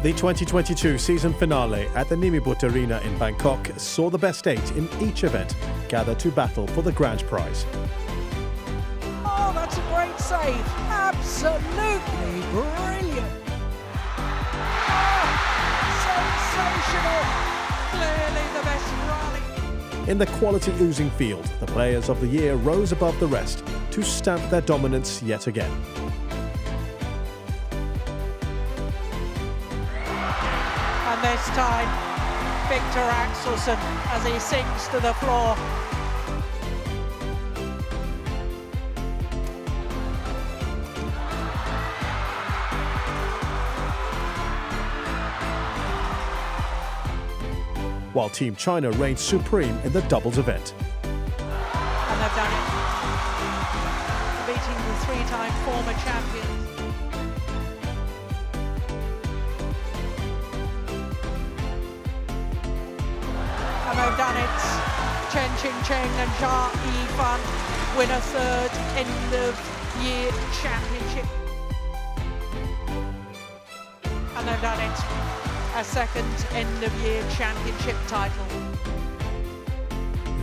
The 2022 season finale at the Nimibut Arena in Bangkok saw the best 8 in each event gather to battle for the grand prize. Oh, that's a great save. Absolutely brilliant. Sensational. Clearly the best rally. In the quality oozing field, the players of the year rose above the rest to stamp their dominance yet again. And this time, Victor Axelsen as he sinks to the floor. While Team China reigned supreme in the doubles event. And they've done it, beating the three-time former champions. And they've done it. Chen Qingcheng and Jia Yifan win a third end-of-year championship. And they've done it. A second end-of-year championship title.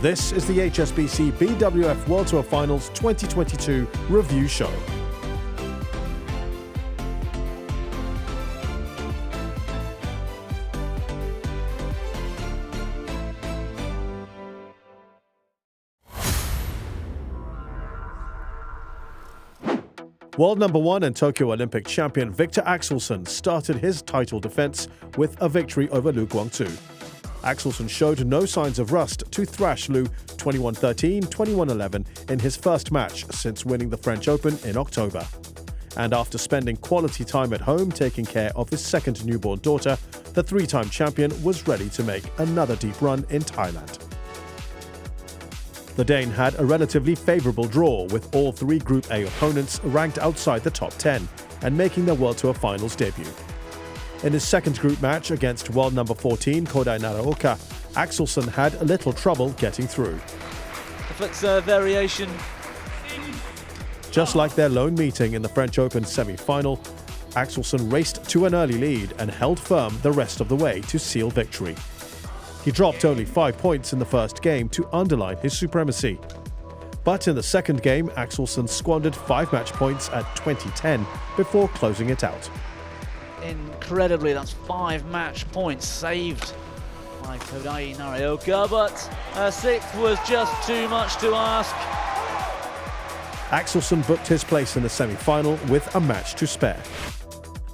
This is the HSBC BWF World Tour Finals 2022 review show. World number 1 and Tokyo Olympic champion Victor Axelsen started his title defense with a victory over Lu Guangzu. Axelsen showed no signs of rust to thrash Lu 21-13, 21-11 in his first match since winning the French Open in October. And after spending quality time at home taking care of his second newborn daughter, the three-time champion was ready to make another deep run in Thailand. The Dane had a relatively favourable draw, with all 3 Group A opponents ranked outside the top 10 and making their World Tour Finals debut. In his second group match against world number 14 Kodai Naraoka, Axelsen had a little trouble getting through. Reflects variation. Just like their lone meeting in the French Open semi-final, Axelsen raced to an early lead and held firm the rest of the way to seal victory. He dropped only 5 points in the first game to underline his supremacy. But in the second game, Axelsen squandered 5 match points at 20-10 before closing it out. Incredibly, that's 5 match points saved by Kodai Naraoka, but a 6th was just too much to ask. Axelsen booked his place in the semi-final with a match to spare.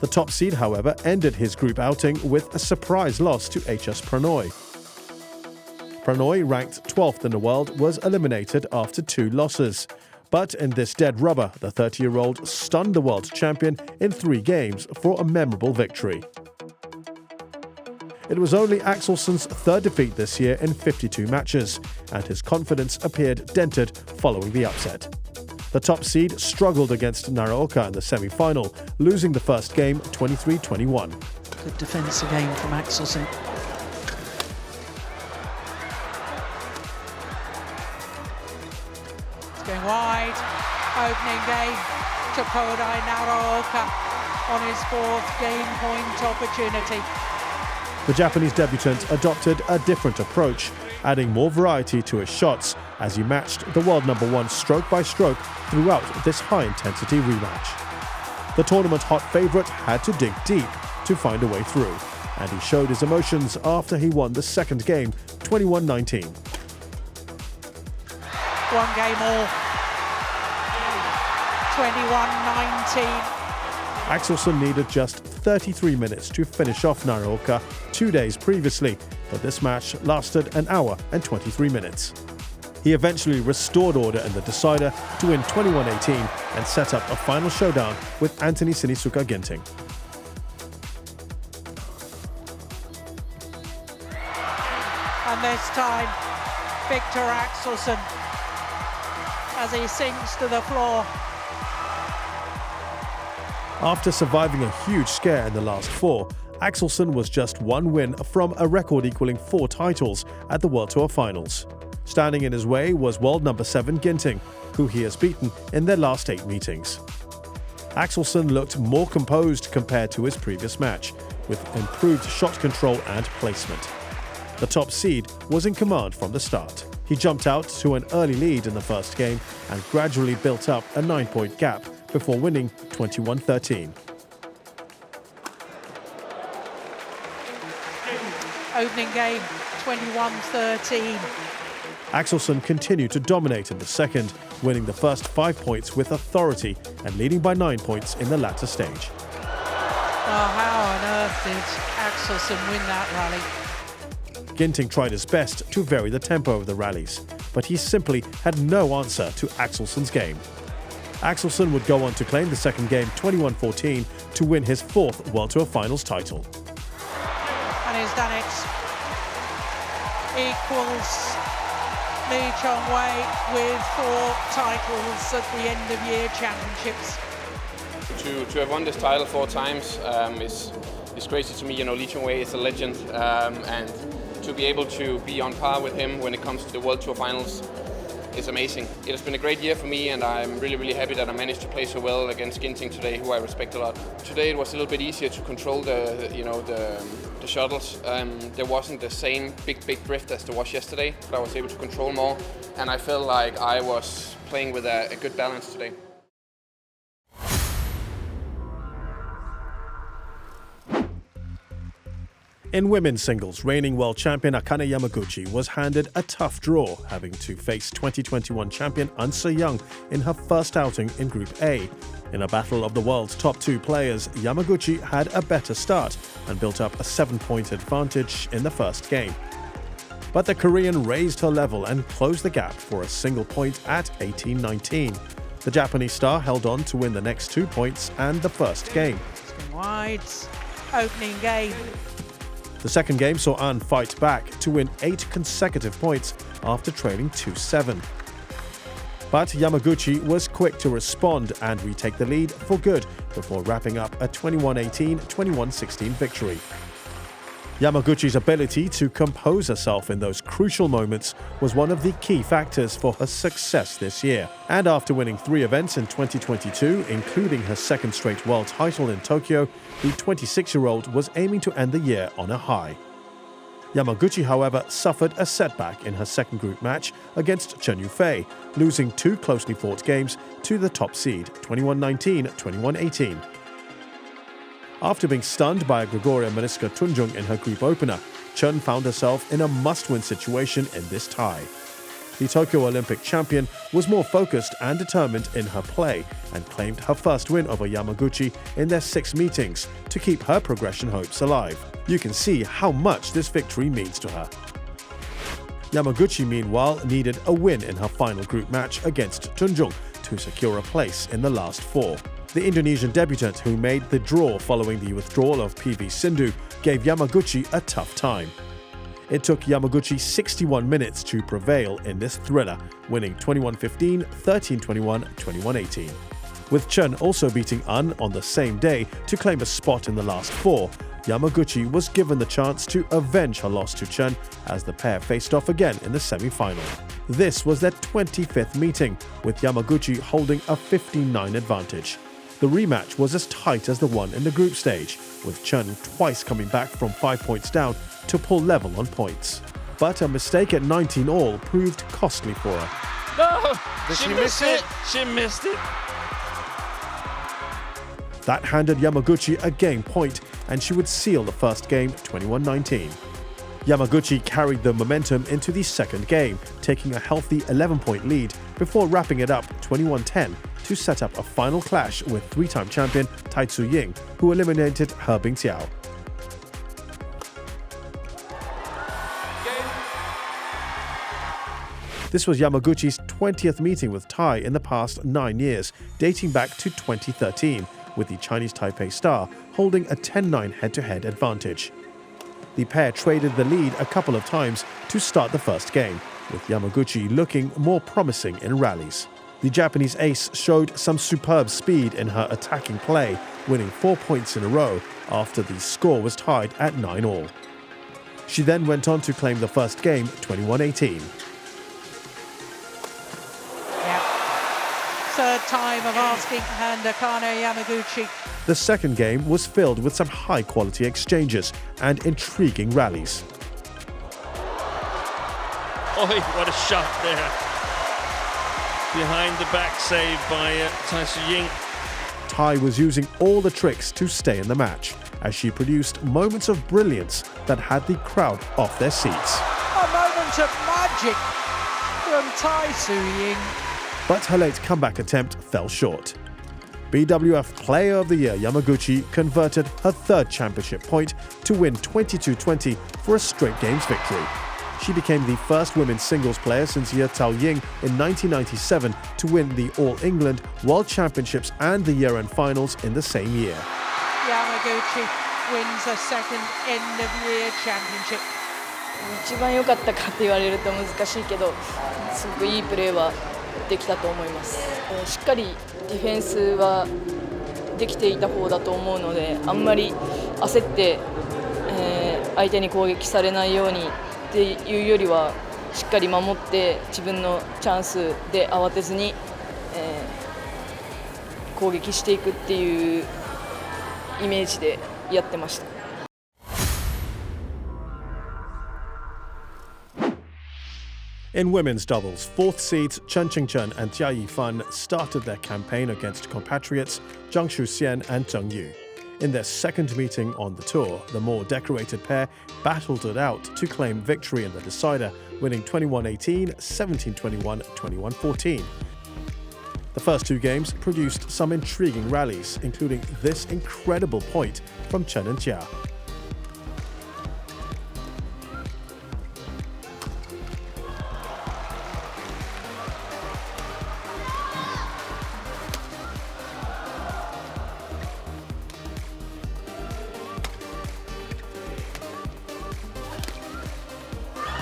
The top seed, however, ended his group outing with a surprise loss to HS Pranoy. Pranoy, ranked 12th in the world, was eliminated after 2 losses. But in this dead rubber, the 30-year-old stunned the world champion in 3 games for a memorable victory. It was only Axelsen's 3rd defeat this year in 52 matches, and his confidence appeared dented following the upset. The top seed struggled against Naraoka in the semi-final, losing the first game 23-21. Good defence again from Axelsen. Going wide, opening game to Kodai Naraoka on his 4th game point opportunity. The Japanese debutant adopted a different approach, adding more variety to his shots as he matched the world number 1 stroke by stroke throughout this high-intensity rematch. The tournament hot favourite had to dig deep to find a way through, and he showed his emotions after he won the second game 21-19. 1 game all. 21-19. Axelsen needed just 33 minutes to finish off Naraoka 2 days previously, but this match lasted an hour and 23 minutes. He eventually restored order in the decider to win 21-18 and set up a final showdown with Anthony Sinisuka Ginting. And this time, Victor Axelsen as he sinks to the floor. After surviving a huge scare in the last 4, Axelsen was just 1 win from a record equaling 4 titles at the World Tour Finals. Standing in his way was world number 7 Ginting, who he has beaten in their last 8 meetings. Axelsen looked more composed compared to his previous match, with improved shot control and placement. The top seed was in command from the start. He jumped out to an early lead in the first game and gradually built up a 9-point gap before winning 21-13. Opening game, 21-13. Axelsen continued to dominate in the second, winning the first 5 points with authority and leading by 9 points in the latter stage. Oh, how on earth did Axelsen win that rally? Ginting tried his best to vary the tempo of the rallies, but he simply had no answer to Axelsen's game. Axelsen would go on to claim the second game 21-14 to win his 4th World Tour Finals title. And he's done it. Equals Lee Chong-wei with 4 titles at the end of year championships. To have won this title 4 times is crazy to me. You know, Lee Chong-wei is a legend, and to be able to be on par with him when it comes to the World Tour Finals is amazing. It has been a great year for me, and I'm really happy that I managed to play so well against Ginting today, who I respect a lot. Today it was a little bit easier to control the shuttles. There wasn't the same big drift as there was yesterday, but I was able to control more, and I felt like I was playing with a good balance today. In women's singles, reigning world champion Akane Yamaguchi was handed a tough draw, having to face 2021 champion An Se-young in her first outing in Group A. In a battle of the world's top 2 players, Yamaguchi had a better start and built up a 7-point advantage in the first game. But the Korean raised her level and closed the gap for a single point at 18-19. The Japanese star held on to win the next 2 points and the first game. Wide opening game. The second game saw An fight back to win 8 consecutive points after trailing 2-7. But Yamaguchi was quick to respond and retake the lead for good before wrapping up a 21-18, 21-16 victory. Yamaguchi's ability to compose herself in those crucial moments was one of the key factors for her success this year. And after winning 3 events in 2022, including her second straight world title in Tokyo, the 26-year-old was aiming to end the year on a high. Yamaguchi, however, suffered a setback in her second group match against Chen Yufei, losing 2 closely fought games to the top seed, 21-19, 21-18. After being stunned by Gregoria Mariska Tunjung in her group opener, Chen found herself in a must-win situation in this tie. The Tokyo Olympic champion was more focused and determined in her play and claimed her first win over Yamaguchi in their 6 meetings to keep her progression hopes alive. You can see how much this victory means to her. Yamaguchi, meanwhile, needed a win in her final group match against Tunjung to secure a place in the last 4. The Indonesian debutant, who made the draw following the withdrawal of PV Sindhu, gave Yamaguchi a tough time. It took Yamaguchi 61 minutes to prevail in this thriller, winning 21-15, 13-21, 21-18. With Chen also beating An on the same day to claim a spot in the last 4, Yamaguchi was given the chance to avenge her loss to Chen as the pair faced off again in the semi-final. This was their 25th meeting, with Yamaguchi holding a 15-9 advantage. The rematch was as tight as the one in the group stage, with Chen twice coming back from 5 points down to pull level on points. But a mistake at 19 all proved costly for her. No! Did she miss it? She missed it. That handed Yamaguchi a game point, and she would seal the first game 21-19. Yamaguchi carried the momentum into the second game, taking a healthy 11-point lead before wrapping it up 21-10 to set up a final clash with 3-time champion Tai Tzu-ying, who eliminated He Bingtiao. This was Yamaguchi's 20th meeting with Tai in the past 9 years, dating back to 2013, with the Chinese Taipei star holding a 10-9 head-to-head advantage. The pair traded the lead a couple of times to start the first game, with Yamaguchi looking more promising in rallies. The Japanese ace showed some superb speed in her attacking play, winning 4 points in a row after the score was tied at 9 all. She then went on to claim the first game 21-18. third time of asking Akane Yamaguchi. The second game was filled with some high-quality exchanges and intriguing rallies. Oh, what a shot there. Behind the back save by Tai Su-ying. Tai was using all the tricks to stay in the match, as she produced moments of brilliance that had the crowd off their seats. A moment of magic from Tai Su-ying. But her late comeback attempt fell short. BWF Player of the Year Yamaguchi converted her third championship point to win 22-20 for a straight games victory. She became the first women's singles player since Ye Tao-ying in 1997 to win the All England, World Championships and the year-end finals in the same year. Yamaguchi wins a second end-of-year championship. 一番良かったかって言われると難しいけど、すごくいいプレーはできたと思います。しっかりディフェンスはできていた方だと思うので、あんまり焦って、相手に攻撃されないようにっていうよりはしっかり守って自分のチャンスで慌てずに、攻撃していくっていうイメージでやってました。In women's doubles, fourth seeds Chen Qingchen and Jia Yifan started their campaign against compatriots Zhang Shuxian and Zheng Yu. In their second meeting on the tour, the more decorated pair battled it out to claim victory in the decider, winning 21-18, 17-21, 21-14. The first two games produced some intriguing rallies, including this incredible point from Chen and Jia.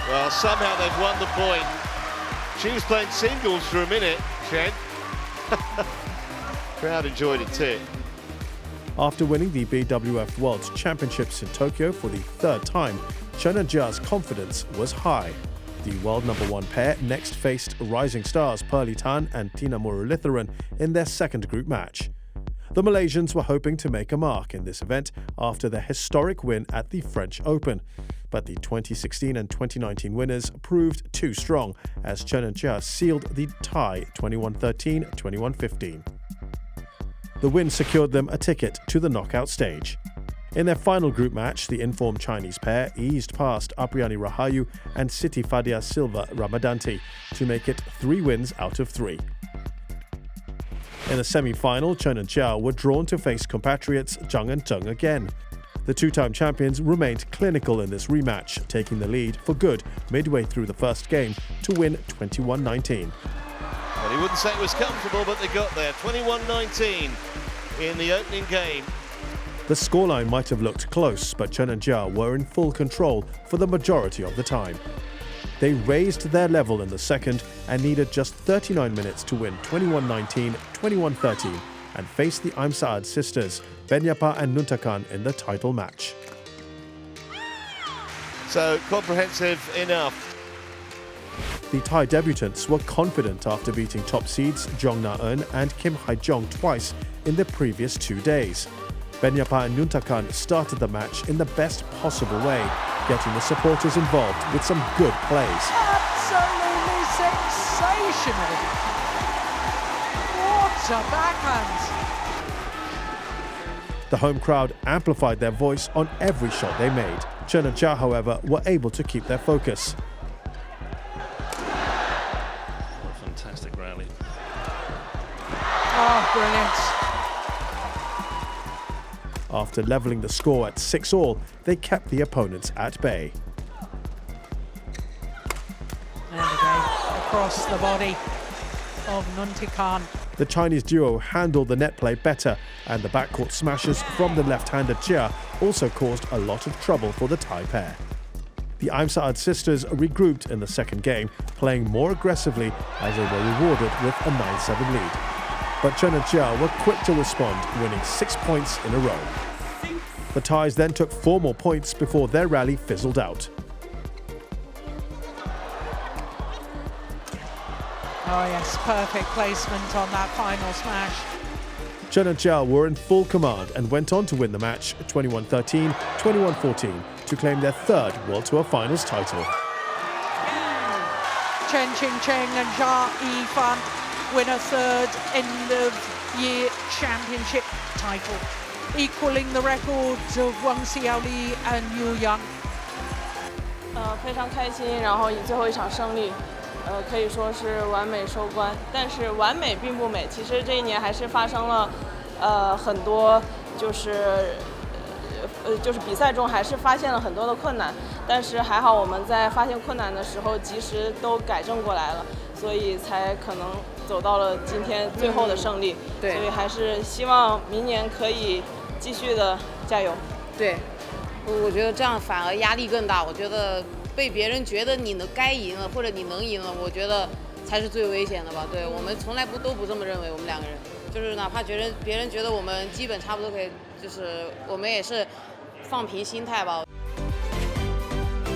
Well, somehow they've won the point. She was playing singles for a minute, Chen. Crowd enjoyed it too. After winning the BWF World Championships in Tokyo for the third time, Chen and Jia's confidence was high. The world #1 pair next faced rising stars Pearly Tan and Tina Muralitharan in their second group match. The Malaysians were hoping to make a mark in this event after their historic win at the French Open, but the 2016 and 2019 winners proved too strong as Chen and Jia sealed the tie 21-13, 21-15. The win secured them a ticket to the knockout stage. In their final group match, the informed Chinese pair eased past Apriani Rahayu and Siti Fadia Silva Ramadanti to make it 3 wins out of 3. In the semi-final, Chen and Jia were drawn to face compatriots Zhang and Zheng again. The two-time champions remained clinical in this rematch, taking the lead for good midway through the first game to win 21-19. Well, he wouldn't say it was comfortable, but they got there. 21-19 in the opening game. The scoreline might have looked close, but Chen and Jia were in full control for the majority of the time. They raised their level in the second and needed just 39 minutes to win 21-19, 21-13 and face the Aim Saad sisters, Benyapa and Nuntakan, in the title match. So, comprehensive enough. The Thai debutants were confident after beating top seeds Jong Na-eun and Kim Hai-jong twice in the previous 2 days. Benyapa and Nuntakan started the match in the best possible way, getting the supporters involved with some good plays. Absolutely sensational! What a backhand! The home crowd amplified their voice on every shot they made. Chen and Jia, however, were able to keep their focus. Fantastic rally. Oh, brilliant. After levelling the score at 6-all, they kept the opponents at bay. And again, across the body of Nuntakan. The Chinese duo handled the net play better, and the backcourt smashes from the left-handed Jia also caused a lot of trouble for the Thai pair. The Aim Saad sisters regrouped in the second game, playing more aggressively as they were rewarded with a 9-7 lead. But Chen and Jia were quick to respond, winning 6 points in a row. The Thais then took 4 more points before their rally fizzled out. Oh yes, perfect placement on that final smash. Chen and Jiao were in full command and went on to win the match 21-13, 21-14 to claim their third World Tour Finals title. Chen Qingqing and Jia Yifan win a third end-of-year championship title, equaling the records of Wang Xiaoli and Yu Yang. 非常开心，然后以最后一场胜利，可以说是完美收官。但是完美并不美，其实这一年还是发生了很多就是比赛中还是发现了很多的困难，但是还好我们在发现困难的时候及时都改正过来了，所以才可能走到了今天最后的胜利。对，所以还是希望明年可以继续的加油。对，我觉得这样反而压力更大。我觉得被别人觉得你该赢了或者你能赢了，我觉得才是最危险的吧。对，我们从来都不这么认为，我们两个人就是哪怕别人觉得我们基本差不多可以，就是我们也是放平心态吧。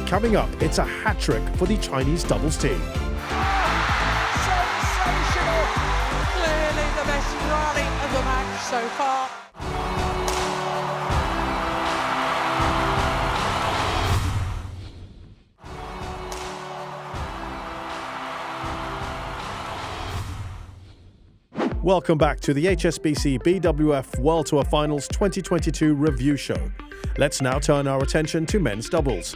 Coming up, it's a hat trick for the Chinese doubles team. Sensational! Clearly the best rally of the match so far. Welcome back to the HSBC BWF World Tour Finals 2022 review show. Let's now turn our attention to men's doubles.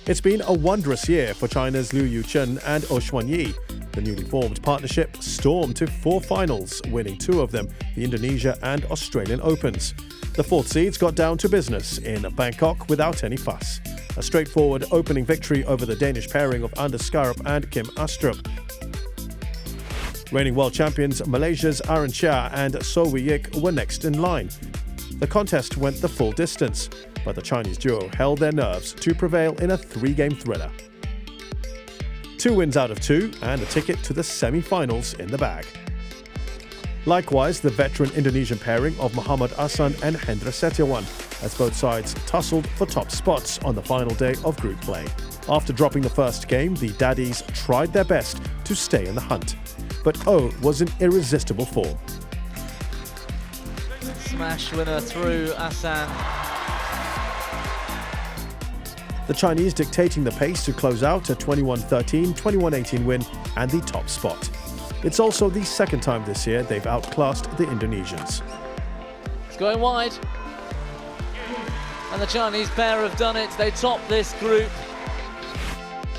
It's been a wondrous year for China's Liu Yuchen and Oh Xuanyi. The newly formed partnership stormed to 4 finals, winning 2 of them, the Indonesia and Australian Opens. The 4th seeds got down to business in Bangkok without any fuss. A straightforward opening victory over the Danish pairing of Anders Skarup and Kim Astrup. Reigning world champions Malaysia's Aaron Chia and So Wee-yik were next in line. The contest went the full distance, but the Chinese duo held their nerves to prevail in a 3-game thriller. 2 wins out of 2 and a ticket to the semi-finals in the bag. Likewise, the veteran Indonesian pairing of Muhammad Ahsan and Hendra Setiawan, as both sides tussled for top spots on the final day of group play. After dropping the first game, the Daddies tried their best to stay in the hunt, but Oh was in irresistible form. Smash winner through Ahsan. The Chinese dictating the pace to close out a 21-13, 21-18 win and the top spot. It's also the second time this year they've outclassed the Indonesians. It's going wide. And the Chinese pair have done it. They top this group.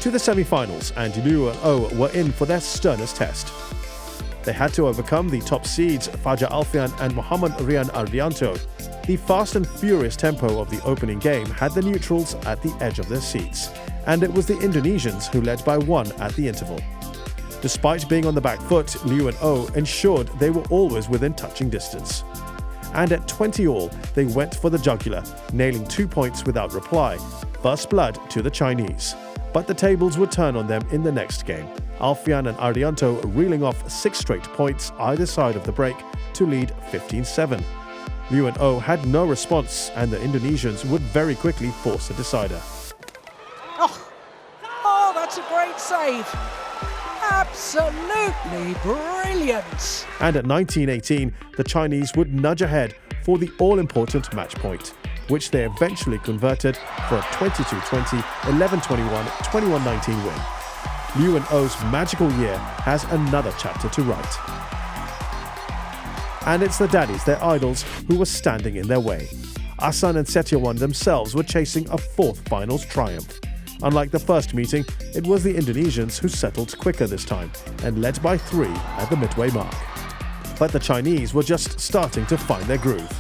To the semi-finals, and Liu and Oh were in for their sternest test. They had to overcome the top seeds Fajar Alfian and Muhammad Rian Ardianto. The fast and furious tempo of the opening game had the neutrals at the edge of their seats, and it was the Indonesians who led by 1 at the interval. Despite being on the back foot, Liu and Oh ensured they were always within touching distance. And at 20 all, they went for the jugular, nailing 2 points without reply. First blood to the Chinese. But the tables would turn on them in the next game. Alfian and Ardianto reeling off 6 straight points either side of the break to lead 15-7. Liu and Oh had no response, and the Indonesians would very quickly force a decider. Oh, that's a great save. Absolutely brilliant. And at 19-18, the Chinese would nudge ahead for the all-important match point, which they eventually converted for a 22-20, 11-21, 21-19 win. Liu and Oh's magical year has another chapter to write. And it's the Daddies, their idols, who were standing in their way. Ahsan and Setiawan themselves were chasing a 4th finals triumph. Unlike the first meeting, it was the Indonesians who settled quicker this time and led by 3 at the midway mark. But the Chinese were just starting to find their groove.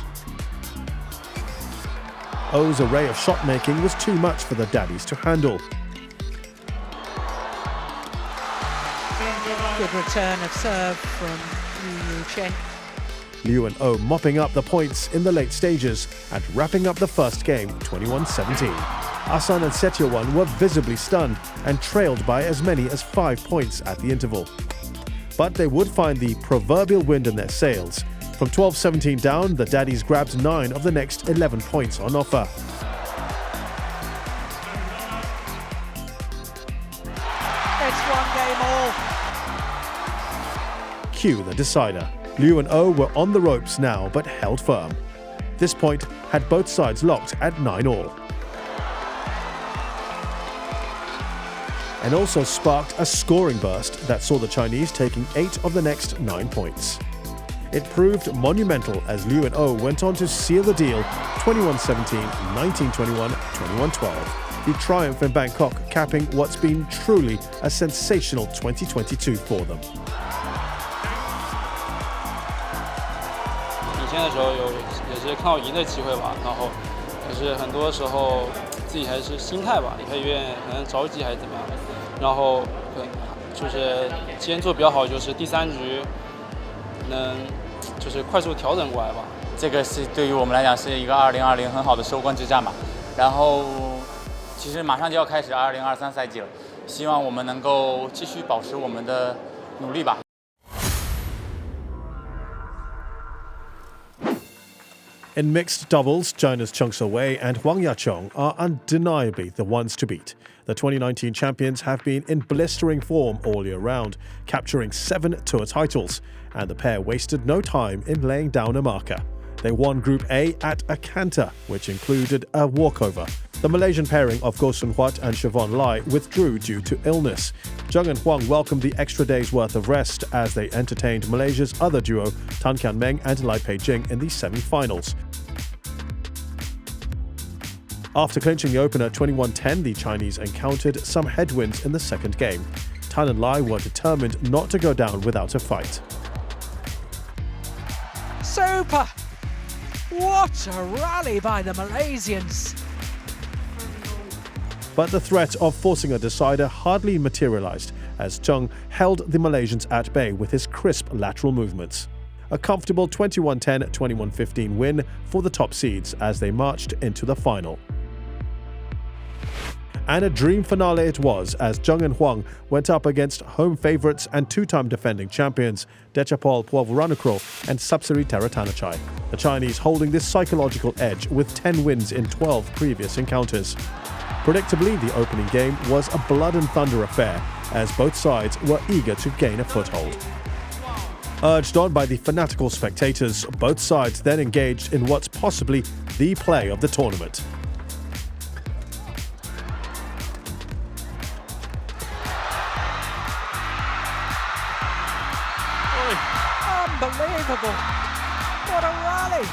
Oh's array of shot making was too much for the Daddies to handle. Good return of serve from Liu Yuchen. Liu and Oh mopping up the points in the late stages and wrapping up the first game 21-17. Ahsan and Setiawan were visibly stunned and trailed by as many as 5 points at the interval. But they would find the proverbial wind in their sails. From 12-17 down, the Daddies grabbed 9 of the next 11 points on offer. cue the decider. Liu and Oh were on the ropes now but held firm. This point had both sides locked at 9-all. And also sparked a scoring burst that saw the Chinese taking 8 of the next 9 points. It proved monumental as Liu and Oh went on to seal the deal 21-17, 19-21, 21-12. The triumph in Bangkok capping what's been truly a sensational 2022 for them. 领先的时候也是看到赢的机会吧，然后可是很多时候自己还是心态吧，也可以有点可能着急还是怎么样，然后就是今天做比较好，就是第3局能就是快速调整过来吧。这个是对于我们来讲是一个2020很好的收官之战吧。然后其实马上就要开始2023赛季了，希望我们能够继续保持我们的努力吧。 In mixed doubles, China's Cheng So-wei and Huang Yaqiong are undeniably the ones to beat. The 2019 champions have been in blistering form all year round, capturing 7 tour titles, and the pair wasted no time in laying down a marker. They won Group A at a canter, which included a walkover. The Malaysian pairing of Goh Sun Huat and Siobhan Lai withdrew due to illness. Zheng and Huang welcomed the extra day's worth of rest as they entertained Malaysia's other duo, Tan Kian Meng and Lai Pei Jing, in the semi-finals. After clinching the opener 21-10, the Chinese encountered some headwinds in the second game. Tan and Lai were determined not to go down without a fight. Super! What a rally by the Malaysians! But the threat of forcing a decider hardly materialized as Zheng held the Malaysians at bay with his crisp lateral movements. A comfortable 21-10, 21-15 win for the top seeds as they marched into the final. And a dream finale it was as Zheng and Huang went up against home favourites and 2-time defending champions Dechapol Puavaranukroh and Sapsiri Teratanachai. The Chinese holding this psychological edge with 10 wins in 12 previous encounters. Predictably, the opening game was a blood and thunder affair as both sides were eager to gain a foothold. Urged on by the fanatical spectators, both sides then engaged in what's possibly the play of the tournament. Unbelievable! What a rally!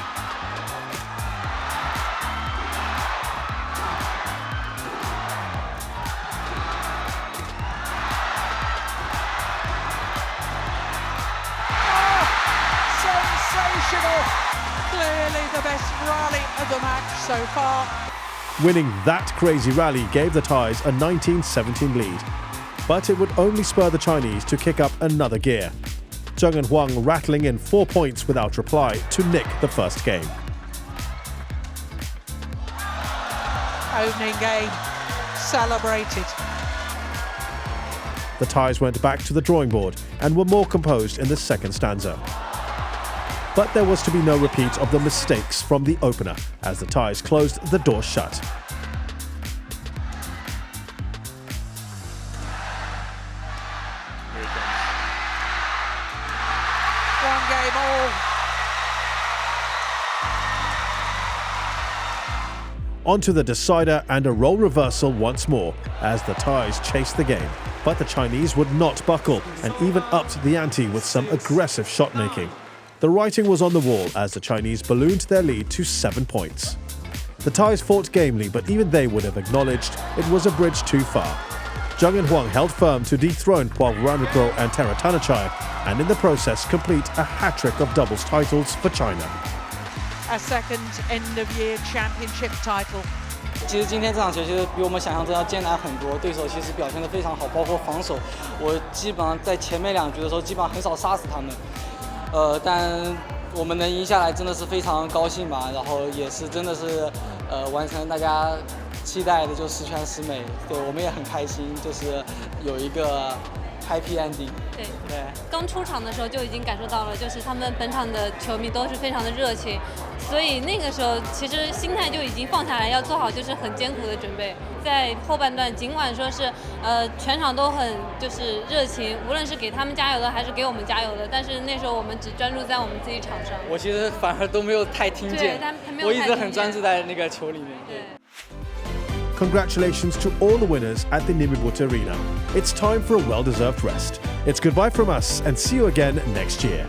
Sensational! Clearly the best rally of the match so far. Winning that crazy rally gave the Thais a 19-17 lead. But it would only spur the Chinese to kick up another gear. Zheng and Huang rattling in 4 points without reply to nick the first game. Opening game celebrated. The Thais went back to the drawing board and were more composed in the second stanza. But there was to be no repeat of the mistakes from the opener as the Thais closed the door shut. One game all. Onto the decider and a role reversal once more as the Thais chased the game. But the Chinese would not buckle and even upped the ante with some aggressive shot making. The writing was on the wall as the Chinese ballooned their lead to 7 points. The Thais fought gamely, but even they would have acknowledged it was a bridge too far. Zheng and Huang held firm to dethrone Puavaranukroh and Teratanachai, and in the process complete a hat-trick of doubles titles for China. A second end-of-year championship title. 其实今天这场球其实比我们想象中要艰难很多，对手其实表现得非常好，包括防守，我基本上在前面2局的时候基本上很少杀死他们。但我们能赢下来真的是非常高兴吧，然后也是真的是完成大家期待的就10全10美，对我们也很开心，就是有一个 happy ending。对，对，刚出场的时候就已经感受到了，就是他们本场的球迷都是非常的热情，所以那个时候其实心态就已经放下来，要做好就是很艰苦的准备。在后半段，尽管说是全场都很就是热情，无论是给他们加油的还是给我们加油的，但是那时候我们只专注在我们自己场上。我其实反而都没有太听见，我一直很专注在那个球里面。对。Congratulations to all the winners at the Nimibut Arena. It's time for a well-deserved rest. It's goodbye from us and see you again next year.